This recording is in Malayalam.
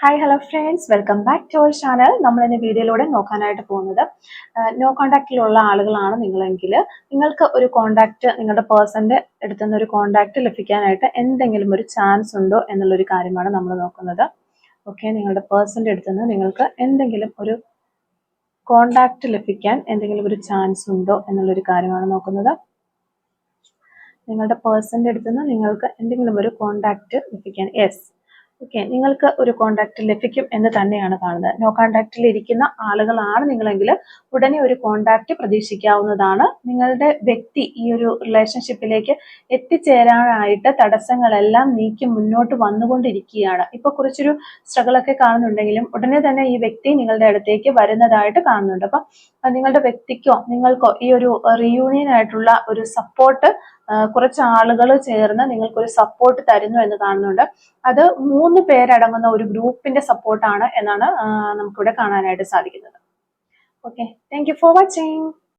Hi hello friends, welcome back to our channel. നമ്മൾ ഇന്ന് വീഡിയോയിലൂടെ നോക്കാനായിട്ട് പോകുന്നത് നോ കോണ്ടാക്റ്റിലുള്ള ആളുകളാണ് നിങ്ങളെങ്കിൽ നിങ്ങൾക്ക് ഒരു കോണ്ടാക്റ്റ്, നിങ്ങളുടെ പേഴ്സന്റെ അടുത്തുനിന്ന് ഒരു കോണ്ടാക്റ്റ് ലഭിക്കാനായിട്ട് എന്തെങ്കിലും ഒരു ചാൻസ് ഉണ്ടോ എന്നുള്ളൊരു കാര്യമാണ് നമ്മൾ നോക്കുന്നത്. ഓക്കെ, നിങ്ങളുടെ പേഴ്സന്റെ അടുത്തുനിന്ന് നിങ്ങൾക്ക് എന്തെങ്കിലും ഒരു കോണ്ടാക്റ്റ് ലഭിക്കാൻ എന്തെങ്കിലും ഒരു ചാൻസ് ഉണ്ടോ എന്നുള്ളൊരു കാര്യമാണ് നോക്കുന്നത്. നിങ്ങളുടെ പേഴ്സന്റെ അടുത്തുനിന്ന് നിങ്ങൾക്ക് എന്തെങ്കിലും ഒരു കോണ്ടാക്റ്റ് ലഭിക്കാൻ, യെസ്, ഓക്കെ, നിങ്ങൾക്ക് ഒരു കോണ്ടാക്ട് ലഭിക്കും എന്ന് തന്നെയാണ് കാണുന്നത്. നോ കോണ്ടാക്റ്റിൽ ഇരിക്കുന്ന ആളുകളാണ് നിങ്ങളെങ്കിൽ ഉടനെ ഒരു കോണ്ടാക്ട് പ്രതീക്ഷിക്കാവുന്നതാണ്. നിങ്ങളുടെ വ്യക്തി ഈ ഒരു റിലേഷൻഷിപ്പിലേക്ക് എത്തിച്ചേരാനായിട്ട് തടസ്സങ്ങളെല്ലാം നീക്കി മുന്നോട്ട് വന്നുകൊണ്ടിരിക്കുകയാണ്. ഇപ്പൊ കുറച്ചൊരു സ്ട്രഗിൾ ഒക്കെ കാണുന്നുണ്ടെങ്കിലും ഉടനെ തന്നെ ഈ വ്യക്തി നിങ്ങളുടെ അടുത്തേക്ക് വരുന്നതായിട്ട് കാണുന്നുണ്ട്. അപ്പൊ നിങ്ങളുടെ വ്യക്തിക്കോ നിങ്ങൾക്കോ ഈ ഒരു റീയൂണിയൻ ആയിട്ടുള്ള ഒരു സപ്പോർട്ട് കുറച്ച് ആളുകൾ ചേർന്ന് നിങ്ങൾക്കൊരു സപ്പോർട്ട് തരുന്നു എന്ന് കാണുന്നുണ്ട്. അത് 3 പേരടങ്ങുന്ന ഒരു ഗ്രൂപ്പിന്റെ സപ്പോർട്ടാണ് എന്നാണ് നമുക്കിവിടെ കാണാനായിട്ട് സാധിക്കുന്നത്. Okay, thank you for watching.